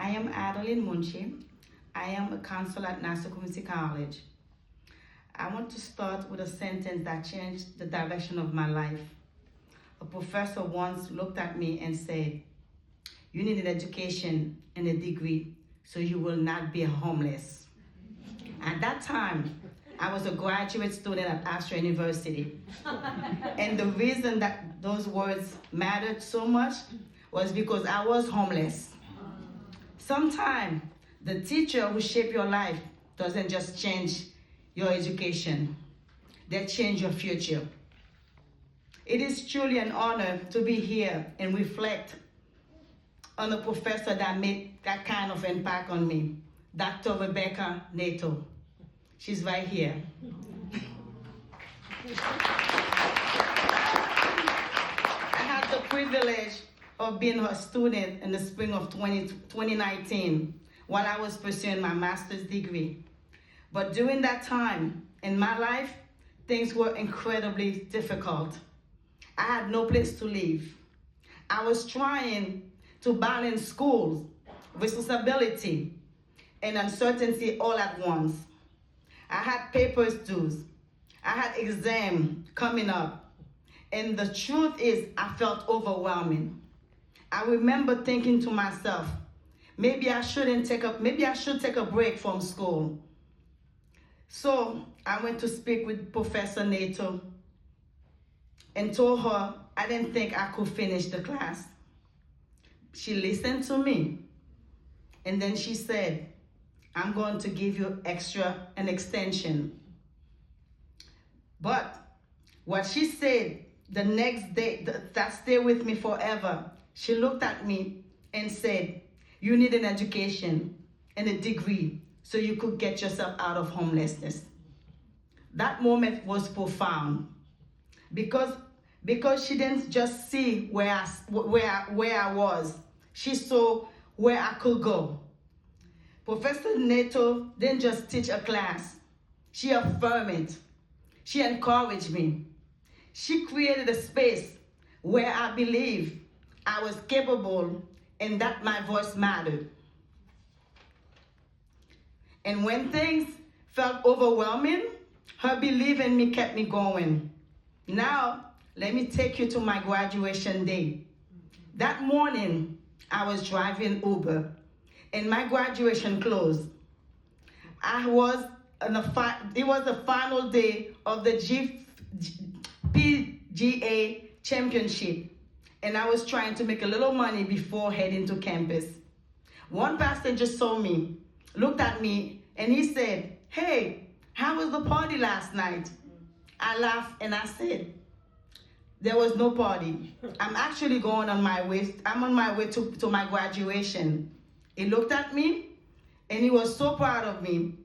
I am Adeline Munchi. I am a counselor at Nassau Community College. I want to start with a sentence that changed the direction of my life. A professor once looked at me and said, "You need an education and a degree so you will not be homeless." At that time, I was a graduate student at Astra University. And the reason that those words mattered so much was because I was homeless. Sometimes the teacher who shaped your life doesn't just change your education, they change your future. It is truly an honor to be here and reflect on a professor that made that kind of impact on me, Dr. Rebecca Nato. She's right here. I had the privilege of being her student in the spring of 2019 while I was pursuing my master's degree. But during that time in my life, things were incredibly difficult. I had no place to live. I was trying to balance school, responsibility, and uncertainty all at once. I had papers due. I had exam coming up. And the truth is, I felt overwhelming. I remember thinking to myself, maybe I should take a break from school. So I went to speak with Professor Nato and told her I didn't think I could finish the class. She listened to me, and then she said, "I'm going to give you an extension." But what she said the next day, that stayed with me forever, she looked at me and said, "You need an education and a degree so you could get yourself out of homelessness." That moment was profound because she didn't just see where I was, she saw where I could go. Professor Nato didn't just teach a class, she affirmed it. She encouraged me. She created a space where I believed I was capable and that my voice mattered. And when things felt overwhelming, her belief in me kept me going. Now, let me take you to my graduation day. That morning, I was driving Uber, and my graduation closed. It was the final day of the PGA championship, and I was trying to make a little money before heading to campus. One passenger saw me, looked at me, and he said, "Hey, how was the party last night?" I laughed and I said, "There was no party. I'm actually on my way to my graduation." He looked at me and he was so proud of me.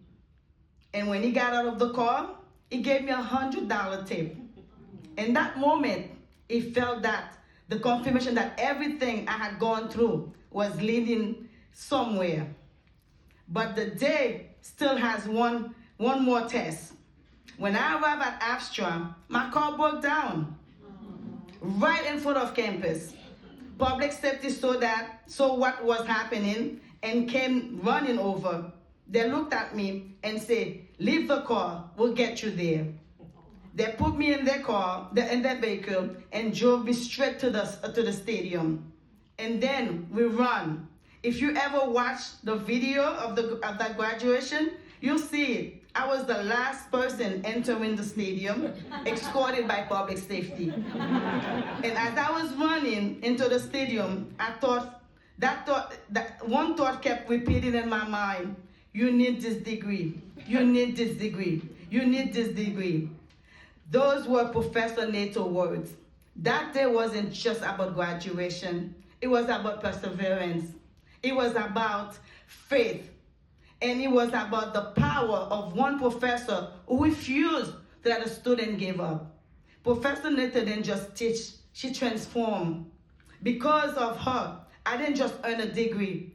And when he got out of the car, he gave me $100 tip. In that moment, it felt that the confirmation that everything I had gone through was leading somewhere. But the day still has one more test. When I arrived at Astra, my car broke down right in front of campus. Public safety saw what was happening and came running over. They looked at me and said, "Leave the car, we'll get you there." They put me in their vehicle, and drove me straight to the stadium. And then we ran. If you ever watch the video of that graduation, you'll see it. I was the last person entering the stadium, escorted by public safety. And as I was running into the stadium, one thought kept repeating in my mind: "You need this degree. You need this degree. You need this degree." Those were Professor Nato words. That day wasn't just about graduation. It was about perseverance. It was about faith. And it was about the power of one professor who refused to let a student give up. Professor Nato didn't just teach, she transformed. Because of her, I didn't just earn a degree,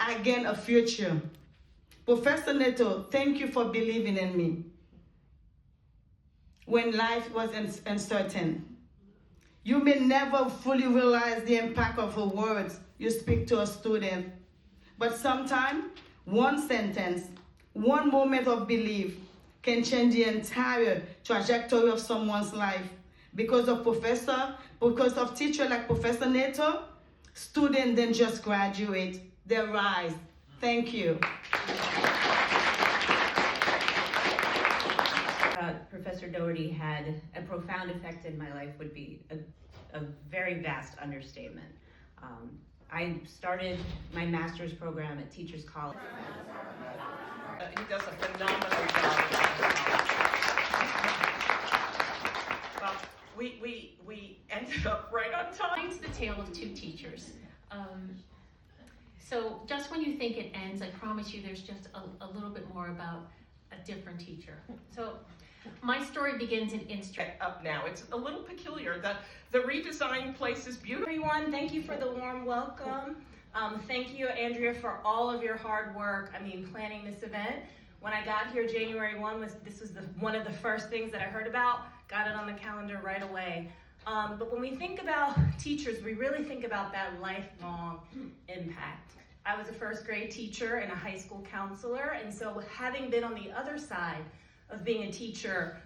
I gained a future. Professor Nato, thank you for believing in me when life was uncertain. You may never fully realize the impact of the words you speak to a student, But sometimes one sentence, one moment of belief can change the entire trajectory of someone's life. Because of teacher like Professor Neto, students then just graduate, they rise. Thank you. Professor Doherty had a profound effect in my life would be a very vast understatement. I started my master's program at Teachers College. He does a phenomenal job. Well, we ended up right on time. It's the tale of two teachers. So just when you think it ends, I promise you there's just a little bit more about a different teacher. So my story begins in Innsbruck. Up now. It's a little peculiar. The redesigned place is beautiful. Everyone, thank you for the warm welcome. Thank you, Andrea, for all of your hard work. Planning this event. When I got here, January 1 this was one of the first things that I heard about. Got it on the calendar right away. But when we think about teachers, we really think about that lifelong impact. I was a first grade teacher and a high school counselor, and so having been on the other side of being a teacher,